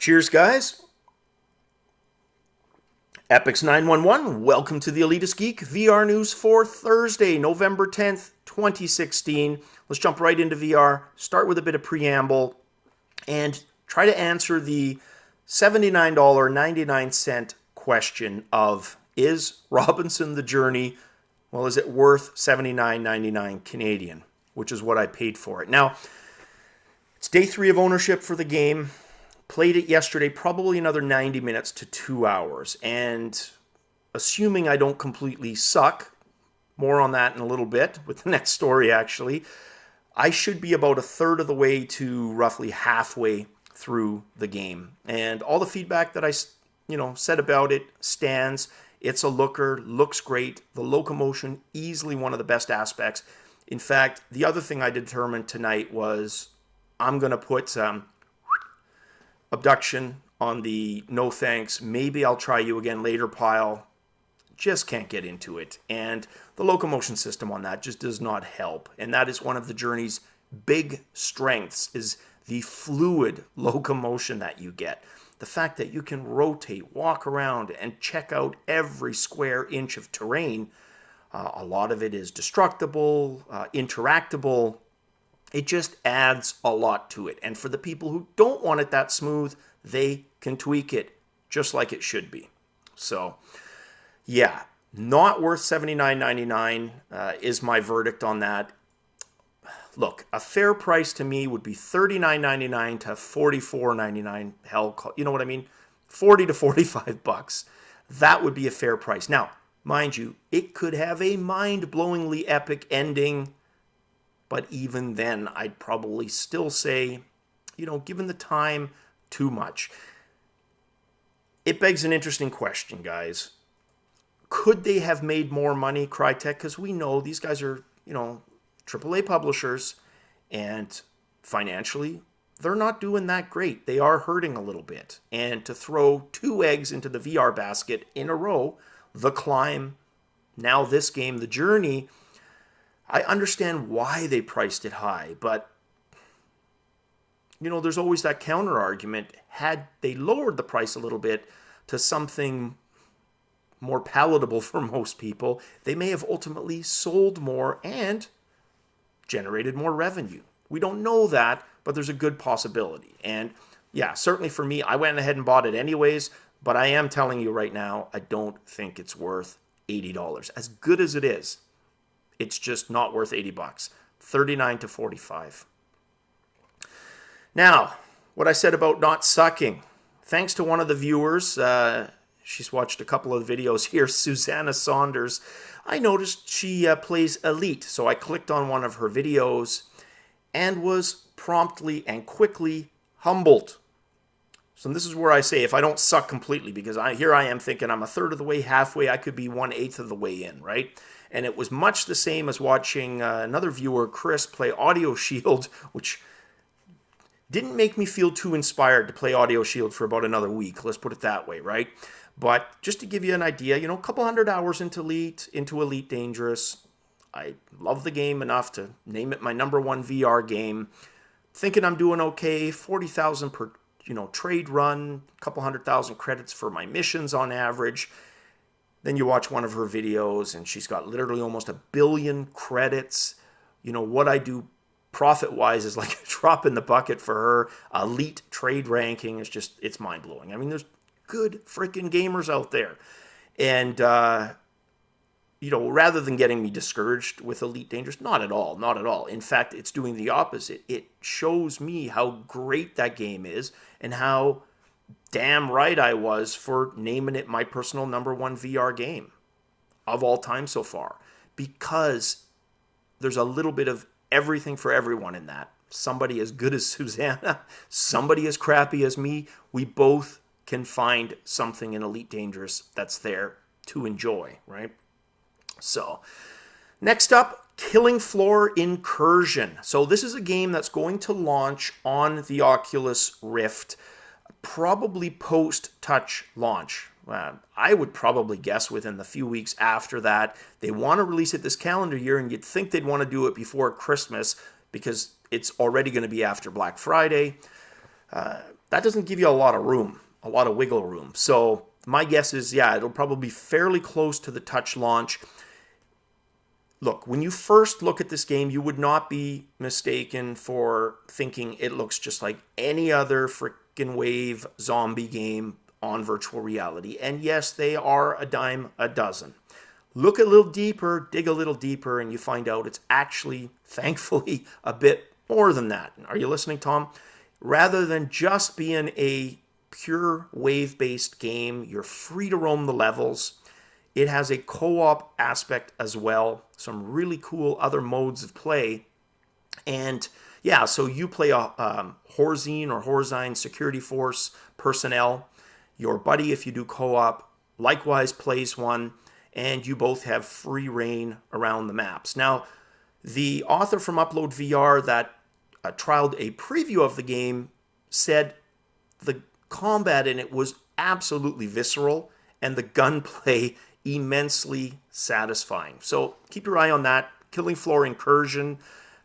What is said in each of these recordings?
Cheers, guys. Epix911, welcome to the Elitist Geek VR news for Thursday, November 10th, 2016. Let's jump right into VR, start with a bit of preamble, and try to answer the $79.99 question of, is Robinson the Journey, well, is it worth $79.99 Canadian, which is what I paid for it. Now, it's day 3 of ownership for the game. Played it yesterday, probably another 90 minutes to 2 hours. And assuming I don't completely suck, more on that in a little bit with the next story actually, I should be about a third of the way to roughly halfway through the game. And all the feedback that I said about it stands. It's a looker, looks great. The locomotion, easily one of the best aspects. In fact, the other thing I determined tonight was I'm going to put abduction on the no thanks, maybe I'll try you again later pile. Just can't get into it. And the locomotion system on that just does not help. And that is one of the Journey's big strengths, is the fluid locomotion that you get. The fact that you can rotate, walk around, and check out every square inch of terrain. A lot of it is destructible, interactable. It just adds a lot to it. And for the people who don't want it that smooth, they can tweak it just like it should be. So, yeah, not worth $79.99 is my verdict on that. Look, a fair price to me would be $39.99 to $44.99. Hell, you know what I mean? 40 to 45 bucks. That would be a fair price. Now, mind you, it could have a mind-blowingly epic ending. But even then, I'd probably still say, given the time, too much. It begs an interesting question, guys. Could they have made more money, Crytek? Because we know these guys are, AAA publishers, and financially, they're not doing that great. They are hurting a little bit. And to throw 2 eggs into the VR basket in a row, The Climb, now this game, The Journey, I understand why they priced it high, but, there's always that counter argument. Had they lowered the price a little bit to something more palatable for most people, they may have ultimately sold more and generated more revenue. We don't know that, but there's a good possibility. And yeah, certainly for me, I went ahead and bought it anyways, but I am telling you right now, I don't think it's worth $80. As good as it is, it's just not worth 80 bucks. 39 to 45. Now, what I said about not sucking. Thanks to one of the viewers, she's watched a couple of videos here, Susanna Saunders. I noticed she plays Elite, so I clicked on one of her videos and was promptly and quickly humbled. So this is where I say, if I don't suck completely, because here I am thinking I'm a third of the way, halfway, I could be 1/8 of the way in, right? And it was much the same as watching another viewer, Chris, play Audio Shield, which didn't make me feel too inspired to play Audio Shield for about another week. Let's put it that way, right? But just to give you an idea, a couple hundred hours into Elite Dangerous. I love the game enough to name it my #1 VR game. Thinking I'm doing okay. 40,000 per, trade run. A couple 100,000 credits for my missions on average. Then you watch one of her videos, and she's got literally almost 1 billion credits. What I do profit-wise is like a drop in the bucket for her. Elite trade ranking is just, it's mind-blowing. I mean, there's good freaking gamers out there. And, rather than getting me discouraged with Elite Dangerous, not at all, not at all. In fact, it's doing the opposite. It shows me how great that game is and how damn right I was for naming it my personal #1 VR game of all time so far. Because there's a little bit of everything for everyone in that. Somebody as good as Susanna, somebody as crappy as me, we both can find something in Elite Dangerous that's there to enjoy, right? So, next up, Killing Floor Incursion. So this is a game that's going to launch on the Oculus Rift, probably post-touch launch. I would probably guess within the few weeks after that. They want to release it this calendar year, and you'd think they'd want to do it before Christmas because it's already going to be after Black Friday. that doesn't give you a lot of room, a lot of wiggle room. So my guess is, yeah, it'll probably be fairly close to the touch launch. Look, when you first look at this game, you would not be mistaken for thinking it looks just like any other freaking wave zombie game on virtual reality. And yes, they are a dime a dozen. Look a little deeper, dig a little deeper, and you find out it's actually, thankfully, a bit more than that. Are you listening, Tom? Rather than just being a pure wave-based game, you're free to roam the levels. It has a co-op aspect as well, some really cool other modes of play. And yeah, so you play a Horzine or Horzine security force personnel. Your buddy, if you do co-op, likewise plays one, and you both have free reign around the maps. Now, the author from Upload VR that trialed a preview of the game said the combat in it was absolutely visceral and the gunplay immensely satisfying. So keep your eye on that. Killing Floor Incursion,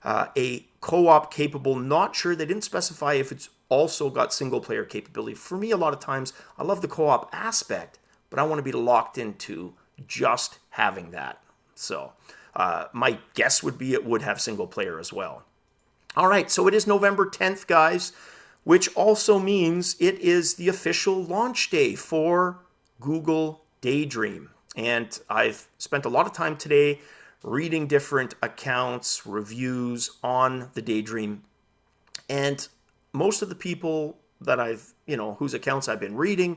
a co-op capable, not sure, they didn't specify if it's also got single player capability. For me, a lot of times, I love the co-op aspect, but I want to be locked into just having that. So my guess would be it would have single player as well. All right, so it is November 10th, guys, which also means it is the official launch day for Google Daydream. And I've spent a lot of time today reading different accounts, reviews on the Daydream. And most of the people that whose accounts I've been reading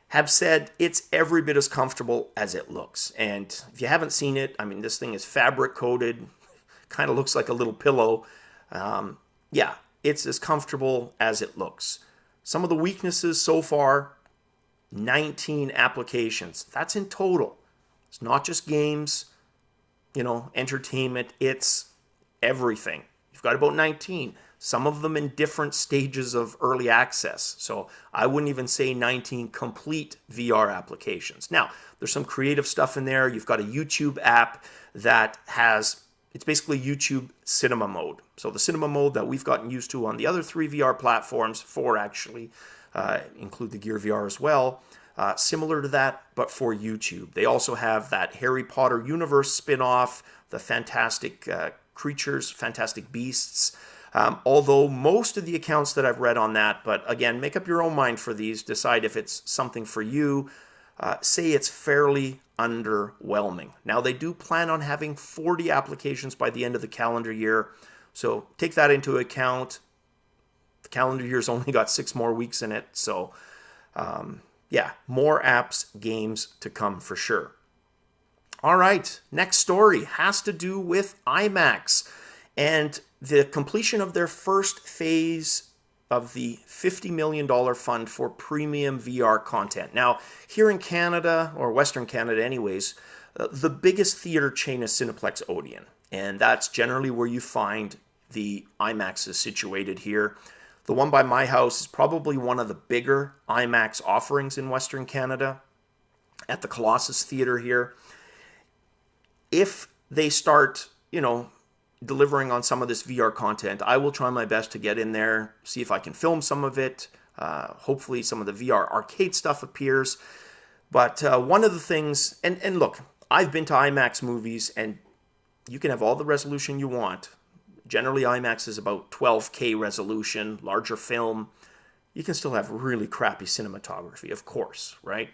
have said it's every bit as comfortable as it looks. And if you haven't seen it, I mean, this thing is fabric coated, kind of looks like a little pillow. Yeah, it's as comfortable as it looks. Some of the weaknesses so far, 19 applications. That's in total. It's not just games, entertainment. It's everything. You've got about 19. Some of them in different stages of early access. So I wouldn't even say 19 complete VR applications. Now, there's some creative stuff in there. You've got a YouTube app that it's basically YouTube cinema mode. So the cinema mode that we've gotten used to on the other 3 VR platforms, 4 actually, include the Gear VR as well, similar to that, but for YouTube. They also have that Harry Potter universe spin-off, the Fantastic Creatures, Fantastic Beasts. Although most of the accounts that I've read on that, but again, make up your own mind for these, decide if it's something for you, say it's fairly underwhelming. Now, they do plan on having 40 applications by the end of the calendar year, so take that into account. The calendar year's only got 6 more weeks in it, so yeah, more apps, games to come for sure. All right, next story has to do with IMAX and the completion of their first phase of the $50 million fund for premium VR content. Now, here in Canada, or Western Canada anyways, the biggest theater chain is Cineplex Odeon, and that's generally where you find the IMAXs situated here. The one by my house is probably one of the bigger IMAX offerings in Western Canada at the Colossus Theater here. If they start, delivering on some of this VR content, I will try my best to get in there, see if I can film some of it. Hopefully some of the VR arcade stuff appears. But one of the things, and look, I've been to IMAX movies, and you can have all the resolution you want. Generally, IMAX is about 12K resolution, larger film. You can still have really crappy cinematography, of course, right?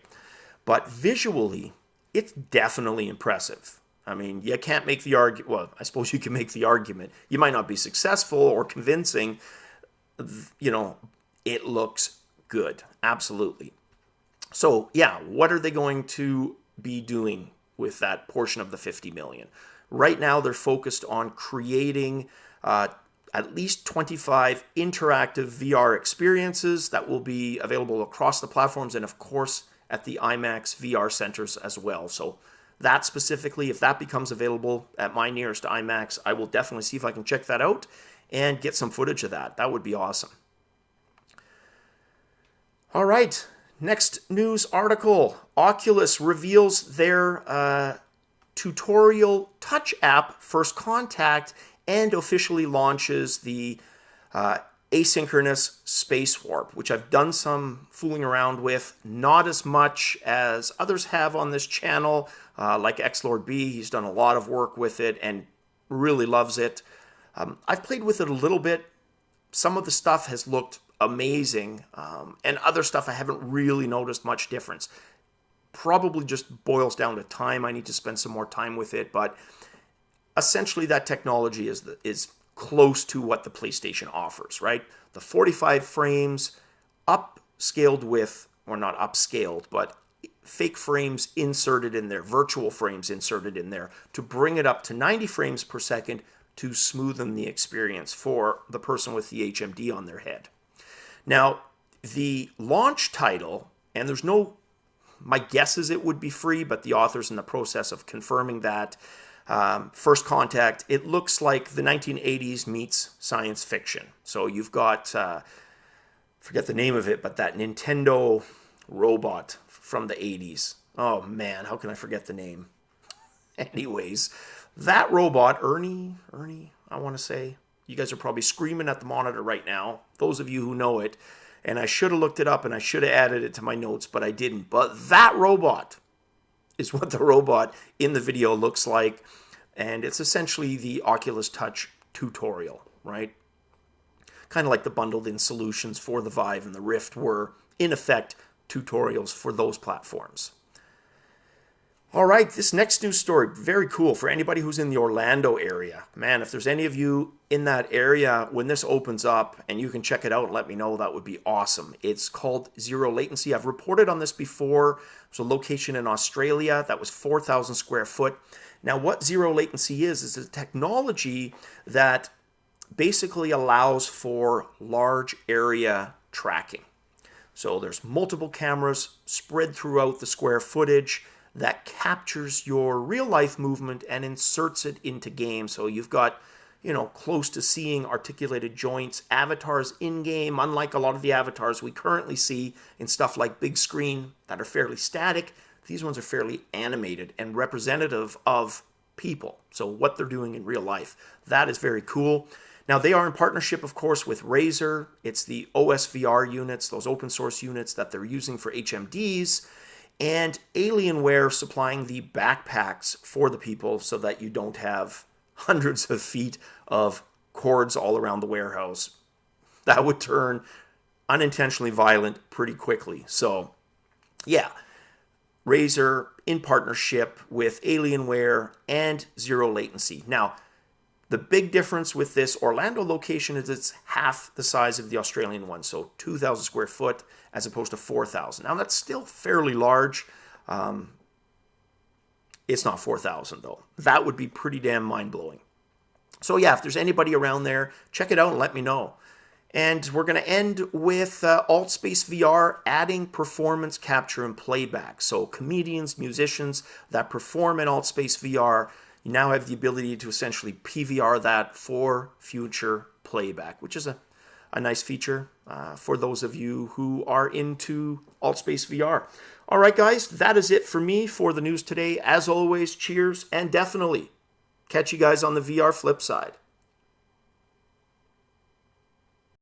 But visually, it's definitely impressive. I mean, you can't make the argument. Well, I suppose you can make the argument. You might not be successful or convincing. It looks good. Absolutely. So, yeah, what are they going to be doing with that portion of the $50 million? Right now, they're focused on creating at least 25 interactive VR experiences that will be available across the platforms and, of course, at the IMAX VR centers as well. So that specifically, if that becomes available at my nearest IMAX, I will definitely see if I can check that out and get some footage of that. That would be awesome. All right, next news article. Oculus reveals their tutorial touch app First Contact and officially launches the Asynchronous Spacewarp, which I've done some fooling around with, not as much as others have on this channel, like XLord B. He's done a lot of work with it and really loves it. I've played with it a little bit. Some of the stuff has looked amazing, and other stuff I haven't really noticed much difference. Probably just boils down to time. I need to spend some more time with it, but essentially that technology is close to what the PlayStation offers, right? The 45 frames upscaled with, or not upscaled, but fake frames inserted in there, virtual frames inserted in there to bring it up to 90 frames per second to smoothen the experience for the person with the HMD on their head. Now, the launch title, and there's no, my guess is it would be free, but the author's in the process of confirming that. First Contact, it looks like the 1980s meets science fiction. So you've got, forget the name of it, but that Nintendo robot from the 80s. Oh man, how can I forget the name? Anyways, that robot, Ernie, I want to say, you guys are probably screaming at the monitor right now, those of you who know it, and I should have looked it up and I should have added it to my notes, but I didn't. But that robot is what the robot in the video looks like, and it's essentially the Oculus Touch tutorial, right? Kind of like the bundled-in solutions for the Vive and the Rift were, in effect, tutorials for those platforms. All right, this next news story, very cool for anybody who's in the Orlando area. Man, if there's any of you in that area, when this opens up and you can check it out and let me know, that would be awesome. It's called Zero Latency. I've reported on this before. It's a location in Australia that was 4,000 square foot. Now, what Zero Latency is a technology that basically allows for large area tracking. So there's multiple cameras spread throughout the square footage that captures your real-life movement and inserts it into game. So you've got, close to seeing articulated joints, avatars in-game, unlike a lot of the avatars we currently see in stuff like big screen that are fairly static. These ones are fairly animated and representative of people. So what they're doing in real life. That is very cool. Now, they are in partnership, of course, with Razer. It's the OSVR units, those open source units that they're using for HMDs, and Alienware supplying the backpacks for the people so that you don't have hundreds of feet of cords all around the warehouse. That would turn unintentionally violent pretty quickly. So, yeah, Razer in partnership with Alienware and Zero Latency. Now, the big difference with this Orlando location is it's half the size of the Australian one, so 2,000 square foot as opposed to 4,000. Now, that's still fairly large. It's not 4,000, though. That would be pretty damn mind-blowing. So, yeah, if there's anybody around there, check it out and let me know. And we're going to end with AltSpaceVR adding performance capture and playback. So comedians, musicians that perform in AltSpaceVR, you now have the ability to essentially PVR that for future playback, which is a nice feature for those of you who are into AltSpaceVR. All right, guys, that is it for me for the news today. As always, cheers, and definitely catch you guys on the VR flip side.